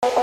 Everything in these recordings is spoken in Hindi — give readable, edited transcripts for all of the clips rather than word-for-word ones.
Most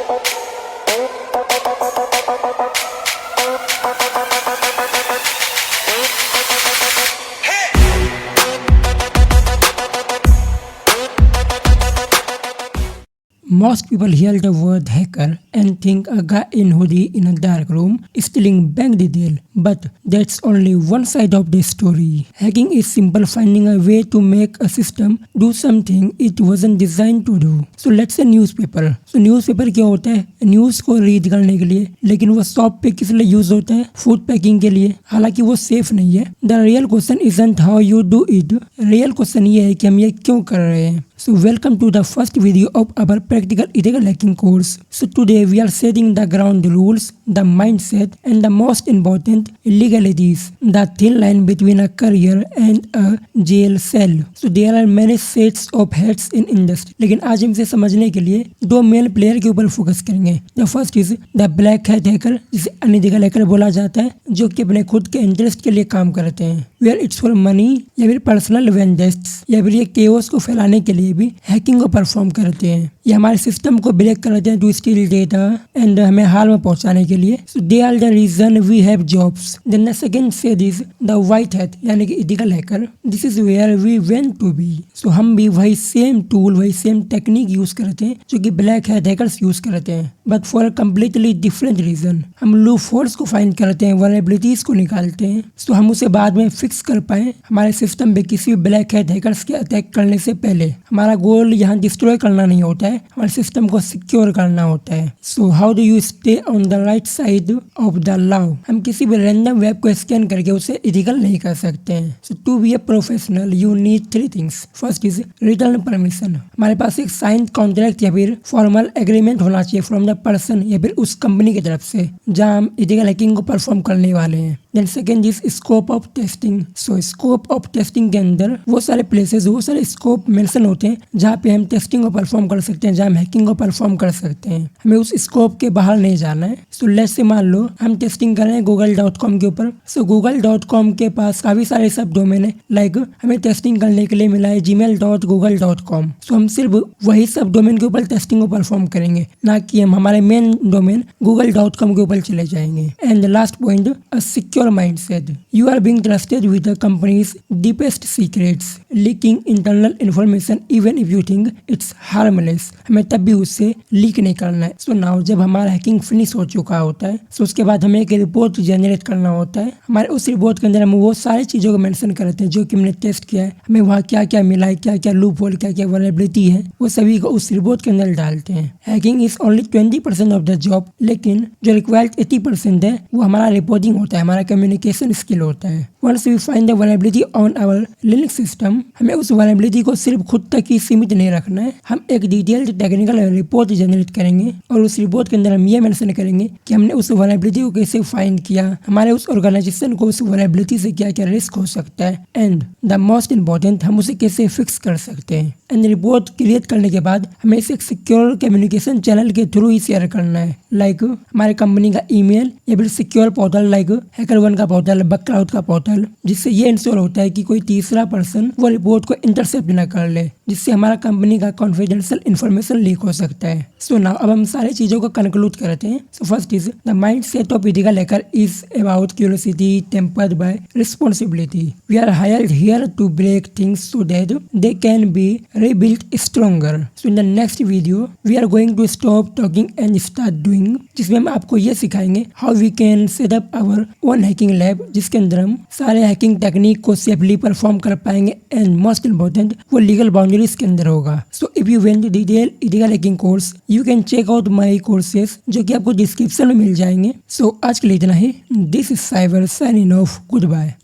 people hear the word hacker and think a guy in hoodie in a dark room stealing bank detail. But that's only one side of the story. Hacking is simple finding a way to make a system do something it wasn't designed to do. So let's say newspaper. So newspaper क्या होता है? न्यूज़ को रीड करने के लिए, लेकिन वो शॉप पे किस लिए यूज होता है? फूड पैकिंग के लिए, हालांकि वो सेफ नहीं है. The real question isn't how you do it. Real question ये है कि हम ये क्यों कर रहे हैं. So welcome to the first video of our practical ethical hacking course. So today we are setting the ground rules, the mindset and the most important legalities, the thin line between a career and a jail cell. So there are many sets of hats in industry. लेकिन आज हम इसे समझने के लिए दो मेन प्लेयर के ऊपर फोकस करेंगे. The first is the black hat hacker, जिसे अनएथिकल हैकर बोला जाता है, जो कि अपने खुद के इंटरेस्ट के लिए काम करते हैं. Where it's for money या फिर पर्सनल वेंजेस या फिर ये केओस को फैलाने के लिए भी हैकिंग को परफॉर्म करते हैं. ये हमारे सिस्टम को ब्रेक करते हैं टू स्टील डेटा एंड हमें हाल में पहुंचाने के लिए. So they are the reason we have jobs. Then the second said is the white hat यानी कि ethical hacker. This is where we went to be. So हम भी वही सेम टूल वही सेम टेक्निक यूज करते हैं जो कि ब्लैक हैट हैकर्स यूज करते हैं, but for a completely different reason. हम लूप होल्स को फाइंड करते हैं, वल्नरेबिलिटीज को निकालते हैं, तो हम उसे बाद में फिक्स कर पाए हमारे सिस्टम पे किसी भी ब्लैक हैट हैकर्स के अटैक करने से पहले. हमारा गोल यहाँ डिस्ट्रॉय करना नहीं होता है, हमारे सिस्टम को सिक्योर करना होता है. So how do you stay on the right side of the law. हम किसी भी रैंडम वेब को स्कैन करके उसे इथिकल नहीं कर सकते हैं. So to be a professional you need three things. First is written permission. हमारे पास एक साइंड कॉन्ट्रैक्ट या फिर फॉर्मल एग्रीमेंट होना चाहिए फ्रॉम द पर्सन या फिर उस कंपनी की तरफ से जहाँ हम इथिकल हैकिंग को परफॉर्म करने वाले हैं. Then second is scope of testing. So scope of testing के अंदर वो सारे प्लेसेस वो सारे स्कोप मेंशन होते हैं जहाँ पे हम टेस्टिंग को परफॉर्म कर सकते हैं, जहाँ हम हैकिंग को परफॉर्म कर सकते हैं. हमें उस स्कोप के बाहर नहीं जाना है. सो लेट्स से मान लो हम टेस्टिंग कर रहे हैं google.com के ऊपर. सो google.com के पास काफी सारे सब डोमेन है. लाइक हमें टेस्टिंग करने के लिए मिला है gmail.google.com. सो हम सिर्फ वही सब डोमेन के ऊपर टेस्टिंग को परफॉर्म करेंगे, ना कि हम हमारे मेन डोमेन google.com के ऊपर चले जाएंगे. And last point, a secure mindset. You are being trusted with the company's deepest secrets, leaking internal information even if you think it's harmless. हमें तब भी उससे लीक नहीं करना है. सो नाउ जब हमारा हैकिंग फिनिश हो चुका होता है, सो उसके बाद हमें एक रिपोर्ट जनरेट करना होता है. हमारे उस रिपोर्ट के अंदर हम वो सारी चीजों को मेंशन करते हैं जो कि हमने टेस्ट किया है, हमें वहाँ क्या क्या मिला है, क्या क्या लूप होल, क्या क्या वल्नरेबिलिटी है, वो सभी को उस रिपोर्ट के अंदर डालते हैं. Hacking is only 20% of the job, लेकिन जो रिक्वायर्ड 80% है वो हमारा रिपोर्टिंग होता है, हमारा कम्युनिकेशन स्किल होता है. Once we find the vulnerability on our Linux system, हमें उस वल्नरेबिलिटी को सिर्फ खुद तक ही सीमित नहीं रखना है. हम एक डिटेल्ड टेक्निकल रिपोर्ट जनरेट करेंगे और उस रिपोर्ट के अंदर हम ये मेंशन करेंगे कि हमने उस वल्नरेबिलिटी को कैसे फाइंड किया, हमारे उस ऑर्गेनाइजेशन को उस वल्नरेबिलिटी से क्या क्या रिस्क हो सकता है, एंड द मोस्ट इम्पोर्टेंट हम उसे कैसे फिक्स कर सकते हैं. एंड रिपोर्ट क्रिएट करने के बाद हमें इसे एक सिक्योर कम्युनिकेशन चैनल के थ्रू ही शेयर करना है. लाइक हमारे कंपनी का ईमेल या फिर सिक्योर पोर्टल लाइक हैकर1 का पोर्टल, बगक्लाउड का पोर्टल, जिससे ये इंश्योर होता है कि कोई तीसरा पर्सन वो रिपोर्ट को इंटरसेप्ट न कर ले, जिससे हमारा कंपनी का कॉन्फिडेंशियल इन्फॉर्मेशन लीक हो सकता है. सो नाउ अब हम सारी चीजों को कंक्लूड करते हैं. So first is the mindset of ethical hacker is about curiosity tempered by responsibility. We are hired here to break things so that they can be rebuilt stronger. So in the next video we are going to stop talking and start doing, जिसमें हम आपको ये सिखाएंगे how we can set up our own hacking lab, जिसके अंदर हम सारे हैकिंग टेक्निक को सेफली परफॉर्म कर पाएंगे एंड मोस्ट इम्पोर्टेंट वो लीगल बाउंड्रीज के अंदर होगा. So if you want detail ethical hacking course you can check out my courses जो कि आपको डिस्क्रिप्शन में मिल जाएंगे. सो आज के लिए इतना ही. This is cyber signing off. Good bye.